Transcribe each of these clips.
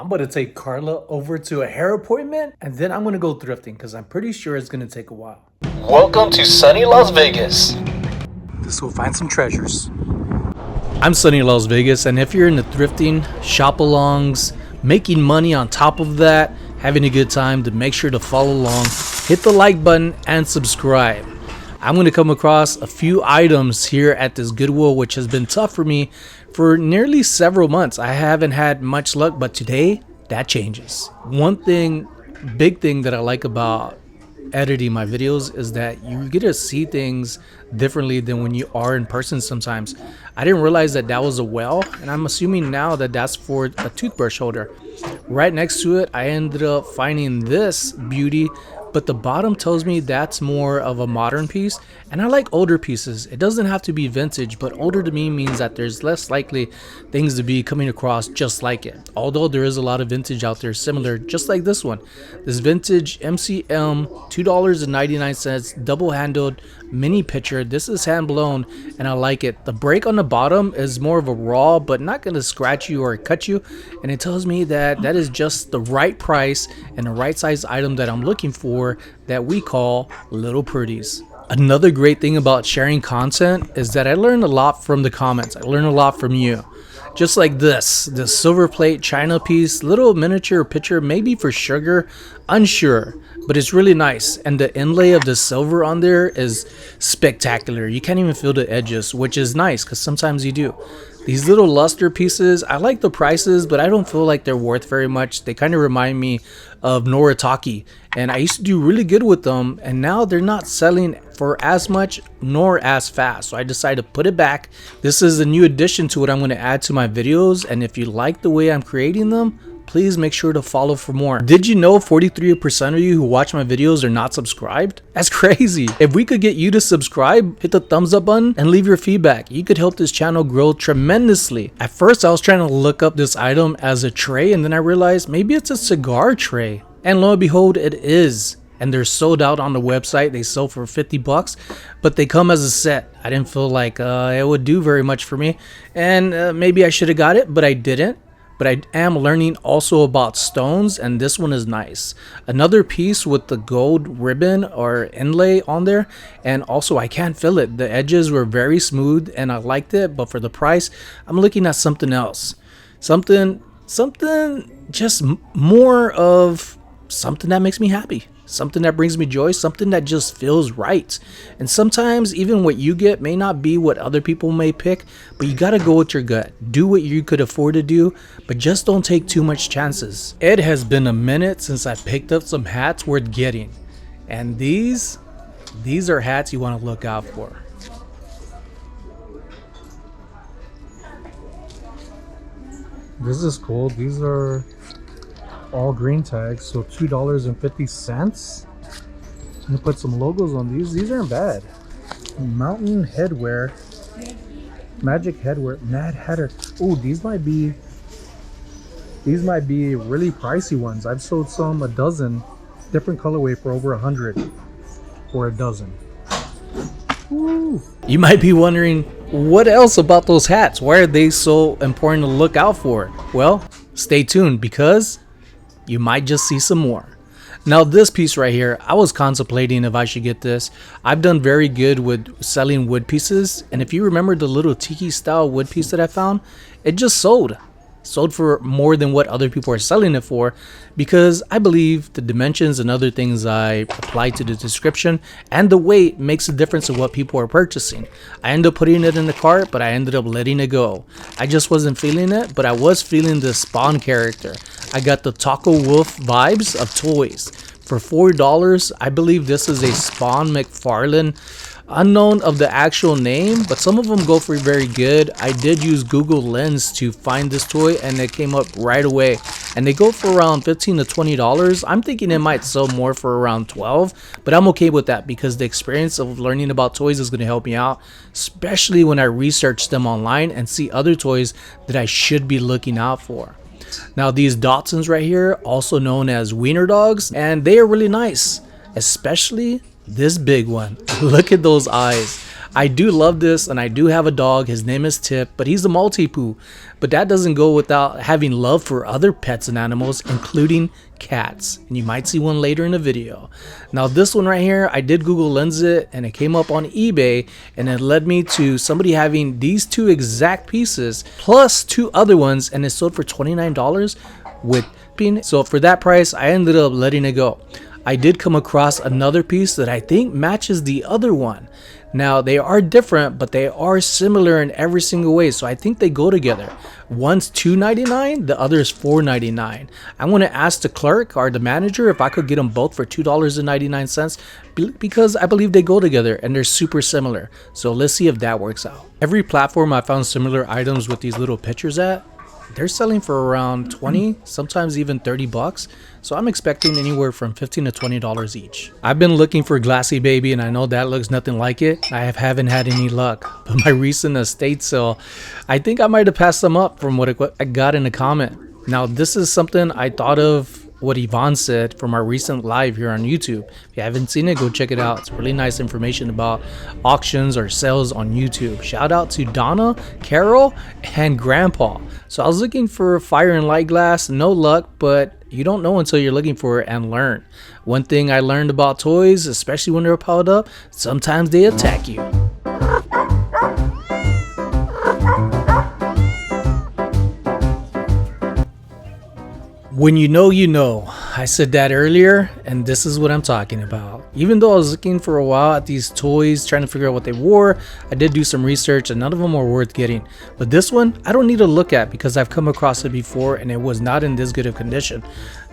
I'm gonna take Carla over to a hair appointment and then I'm gonna go thrifting because I'm pretty sure it's gonna take a while. Welcome to Sunny Las Vegas. Let's go find some treasures. I'm Sunny Las Vegas, and if you're into thrifting, shop-alongs, making money on top of that, having a good time, to make sure to follow along, hit the like button and subscribe. I'm going to come across a few items here at this Goodwill, which has been tough for me for nearly several months. I haven't had much luck, but today that changes. One thing, big thing that I like about editing my videos is that you get to see things differently than when you are in person sometimes. I didn't realize that that was a well, and I'm assuming now that that's for a toothbrush holder. Right next to it, I ended up finding this beauty, but the bottom tells me that's more of a modern piece, and I like older pieces. It doesn't have to be vintage, but older to me means that there's less likely things to be coming across just like it. Although there is a lot of vintage out there similar, just like this one. This vintage MCM, $2.99, double-handled mini pitcher. This is hand blown and I like it. The break on the bottom is more of a raw, but not going to scratch you or cut you, and it tells me that that is just the right price and the right size item that I'm looking for, that we call little pretties. Another great thing about sharing content is that I learned a lot from the comments. I learned a lot from you. Just like this silver plate china piece, little miniature pitcher, maybe for sugar, unsure, but it's really nice. And the inlay of the silver on there is spectacular. You can't even feel the edges, which is nice because sometimes you do. These little luster pieces, I like the prices, but I don't feel like they're worth very much. They kind of remind me of Noritake, and I used to do really good with them, and now they're not selling for as much nor as fast, so I decided to put it back. This is a new addition to what I'm going to add to my videos, and if you like the way I'm creating them, please make sure to follow for more. Did you know 43% of you who watch my videos are not subscribed? That's crazy. If we could get you to subscribe, hit the thumbs up button and leave your feedback. You could help this channel grow tremendously. At first, I was trying to look up this item as a tray, and then I realized maybe it's a cigar tray. And lo and behold, it is. And they're sold out on the website. They sell for 50 bucks, but they come as a set. I didn't feel like it would do very much for me, and maybe I should have got it, but I didn't. But I am learning also about stones, and this one is nice. Another piece with the gold ribbon or inlay on there, and also I can't feel it. The edges were very smooth and I liked it, but for the price, I'm looking at something else. Something just more of something that makes me happy. Something that brings me joy, something that just feels right. And sometimes even what you get may not be what other people may pick, but you gotta go with your gut. Do what you could afford to do, but just don't take too much chances. It has been a minute since I picked up some hats worth getting. And these are hats you wanna look out for. This is cool. These are all green tags, so $2.50. I'm gonna put some logos on these. These aren't bad. Mountain headwear, magic headwear, Mad Hatter. Oh, these might be really pricey ones. I've sold some a dozen, different colorway, for over 100 for a dozen. Woo. You might be wondering, what else about those hats? Why are they so important to look out for? Well, stay tuned, because you might just see some more. Now this piece right here, I was contemplating if I should get this. I've done very good with selling wood pieces, and if you remember the little tiki style wood piece that I found, it just sold for more than what other people are selling it for, because I believe the dimensions and other things I apply to the description and the weight makes a difference in what people are purchasing. I ended up putting it in the cart, but I ended up letting it go. I just wasn't feeling it, but I was feeling the Spawn character. I got the Taco Wolf vibes of toys. For $4, I believe this is a Spawn McFarlane, unknown of the actual name, but some of them go for very good. I did use Google Lens to find this toy, and it came up right away, and they go for around $15 to $20. I'm thinking it might sell more for around $12, but I'm okay with that because the experience of learning about toys is going to help me out, especially when I research them online and see other toys that I should be looking out for. Now these Dachshunds right here, also known as wiener dogs, and they are really nice, especially this big one. Look at those eyes. I do love this, and I do have a dog. His name is Tip, but he's a Maltipoo. But that doesn't go without having love for other pets and animals, including cats. And you might see one later in the video. Now this one right here, I did Google Lens it, and it came up on eBay, and it led me to somebody having these two exact pieces plus two other ones, and it sold for $29 with shipping. So for that price, I ended up letting it go. I did come across another piece that I think matches the other one. Now they are different, but they are similar in every single way, so I think they go together. One's $2.99, the other is $4.99. I'm going to ask the clerk or the manager if I could get them both for $2.99 because I believe they go together and they're super similar. So let's see if that works out. Every platform I found similar items with these little pictures at, they're selling for around 20, sometimes even 30 bucks. So I'm expecting anywhere from $15 to $20 each. I've been looking for Glassy Baby, and I know that looks nothing like it. I haven't had any luck. But my recent estate sale, I think I might have passed them up from what I got in the comment. Now this is something I thought of what Yvonne said from our recent live here on YouTube. If you haven't seen it, go check it out. It's really nice information about auctions or sales on YouTube. Shout out to Donna, Carol, and Grandpa. So I was looking for fire and light glass, no luck, but you don't know until you're looking for it and learn. One thing I learned about toys, especially when they're piled up, sometimes they attack you. When you know, you know. I said that earlier, and this is what I'm talking about. Even though I was looking for a while at these toys, trying to figure out what they wore, I did do some research, and none of them were worth getting. But this one, I don't need to look at because I've come across it before, and it was not in this good of condition.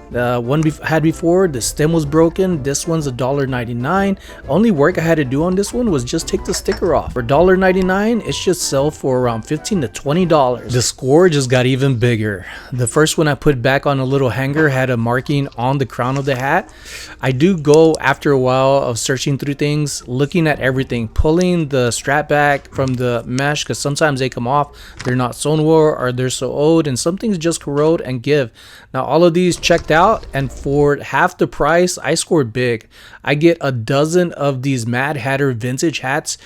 The one I had before, the stem was broken. This one's $1.99. Only work I had to do on this one was just take the sticker off. For $1.99, it should sell for around $15 to $20. The score just got even bigger. The first one I put back on a little hanger had a marking on the crown of the hat. I do go after a while of searching through things, looking at everything, pulling the strap back from the mesh because sometimes they come off. They're not sewn well or they're so old, and some things just corrode and give. Now all of these checked out, and for half the price I scored big. I get a dozen of these Mad Hatter vintage hats,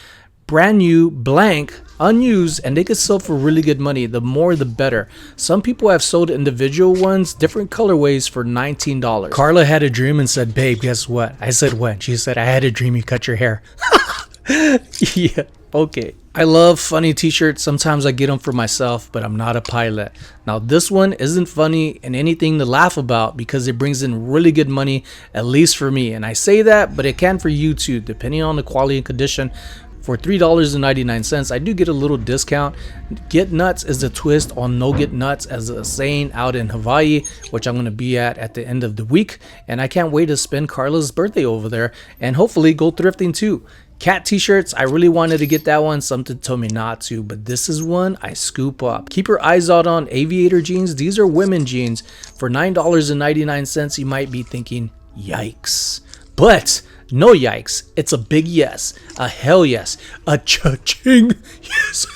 brand new, blank, unused, and they could sell for really good money. The more the better. Some people have sold individual ones, different colorways, for $19. Carla had a dream and said, babe, guess what? I said, what? She said, I had a dream you cut your hair. Yeah, okay. I love funny t-shirts. Sometimes I get them for myself, but I'm not a pilot. Now this one isn't funny and anything to laugh about because it brings in really good money, at least for me. And I say that, but it can for you too, depending on the quality and condition. For $3.99, I do get a little discount. Get nuts is the twist on no get nuts, as a saying out in Hawaii, which I'm going to be at the end of the week. And I can't wait to spend Carla's birthday over there and hopefully go thrifting too. Cat t-shirts, I really wanted to get that one. Something told me not to, but this is one I scoop up. Keep your eyes out on aviator jeans. These are women jeans. For $9.99, you might be thinking, yikes. But no yikes. It's a big yes. A hell yes. A cha-ching yes.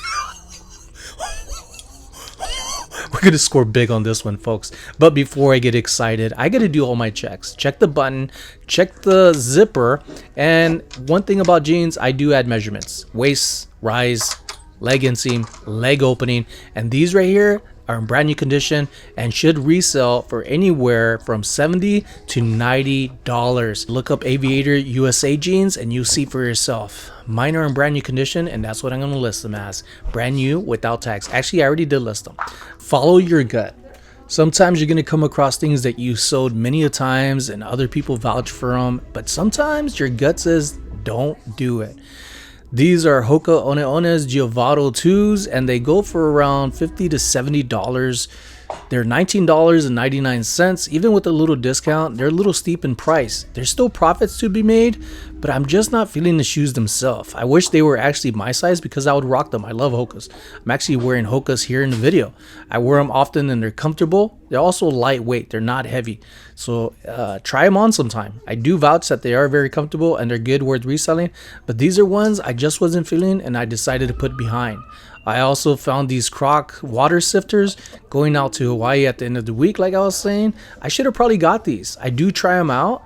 We're going to score big on this one, folks. But before I get excited, I got to do all my checks. Check the button, check the zipper. And one thing about jeans, I do add measurements. Waist, rise, leg inseam, leg opening. And these right here are in brand new condition and should resell for anywhere from $70 to $90. Look up Aviator USA jeans and you'll see for yourself. Mine are in brand new condition, and that's what I'm going to list them as. Brand new without tax. Actually, I already did list them. Follow your gut. Sometimes you're going to come across things that you sold many a times and other people vouch for them, but sometimes your gut says don't do it. These are Hoka One Ones Giovanni 2s, and they go for around $50 to $70. They're $19.99. Even with a little discount, they're a little steep in price. There's still profits to be made, but I'm just not feeling the shoes themselves. I wish they were actually my size because I would rock them. I love Hokas. I'm actually wearing Hokas here in the video. I wear them often and they're comfortable. They're also lightweight. They're not heavy. So try them on sometime. I do vouch that they are very comfortable and they're good, worth reselling. But these are ones I just wasn't feeling and I decided to put behind. I also found these Croc water sifters going out to Hawaii at the end of the week. Like I was saying, I should have probably got these. I do try them out.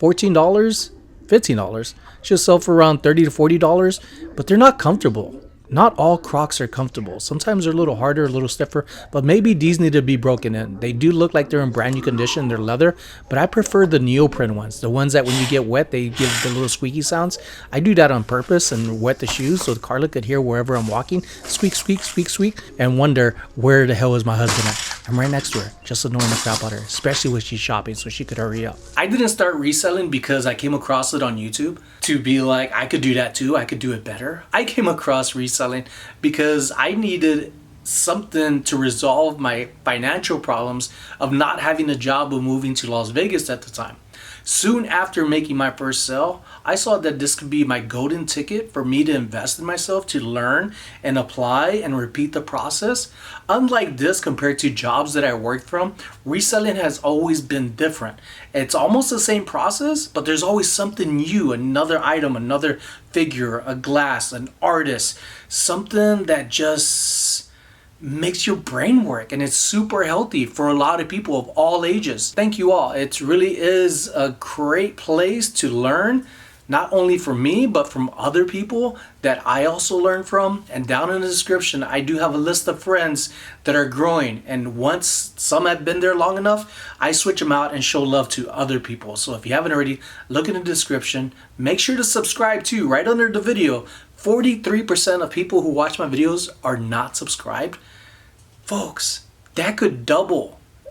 $14. $15. She'll sell for around $30 to $40, but they're not comfortable. Not all Crocs are comfortable. Sometimes they're a little harder, a little stiffer, but maybe these need to be broken in. They do look like they're in brand new condition. They're leather, but I prefer the neoprene ones. The ones that when you get wet, they give the little squeaky sounds. I do that on purpose and wet the shoes so Carla could hear wherever I'm walking. Squeak, squeak, squeak, squeak, and wonder where the hell is my husband at. I'm right next to her, just annoying the crap out of her, especially when she's shopping so she could hurry up. I didn't start reselling because I came across it on YouTube to be like, I could do that too. I could do it better. I came across reselling because I needed something to resolve my financial problems of not having a job of moving to Las Vegas at the time. Soon after making my first sale, I saw that this could be my golden ticket for me to invest in myself, to learn and apply and repeat the process. Unlike this, compared to jobs that I worked from, reselling has always been different. It's almost the same process, but there's always something new, another item, another figure, a glass, an artist, something that just makes your brain work, and it's super healthy for a lot of people of all ages. Thank you all. It really is a great place to learn, not only from me, but from other people that I also learn from. And down in the description, I do have a list of friends that are growing. And once some have been there long enough, I switch them out and show love to other people. So if you haven't already, look in the description. Make sure to subscribe too, right under the video. 43% of people who watch my videos are not subscribed. Folks, that could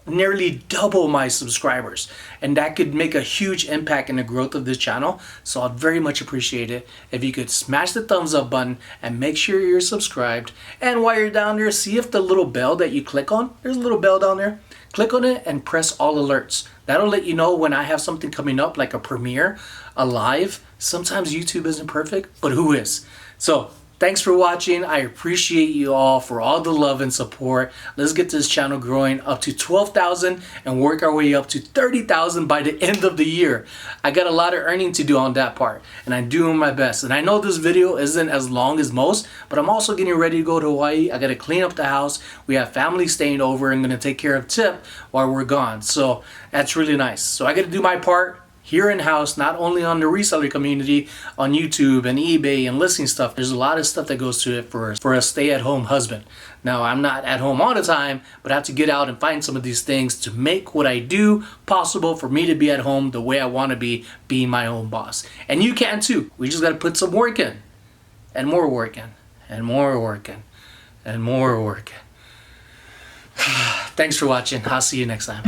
nearly double my subscribers, and that could make a huge impact in the growth of this channel. So I'd very much appreciate it if you could smash the thumbs up button and make sure you're subscribed. And while you're down there, see if the little bell that you click on, there's a little bell down there, click on it and press all alerts. That'll let you know when I have something coming up, like a premiere, a live. Sometimes YouTube isn't perfect, but who is? So thanks for watching. I appreciate you all for all the love and support. Let's get this channel growing up to 12,000 and work our way up to 30,000 by the end of the year. I got a lot of earning to do on that part, and I'm doing my best. And I know this video isn't as long as most, but I'm also getting ready to go to Hawaii. I got to clean up the house. We have family staying over. I'm going to take care of Tip while we're gone. So that's really nice. So I got to do my part here in-house, not only on the reseller community on YouTube and eBay and listing stuff. There's a lot of stuff that goes to it for a stay-at-home husband. Now, I'm not at home all the time, but I have to get out and find some of these things to make what I do possible for me to be at home the way I want to be, being my own boss. And you can too. We just got to put some work in, and more work in, and more work in, and more work in. Thanks for watching. I'll see you next time.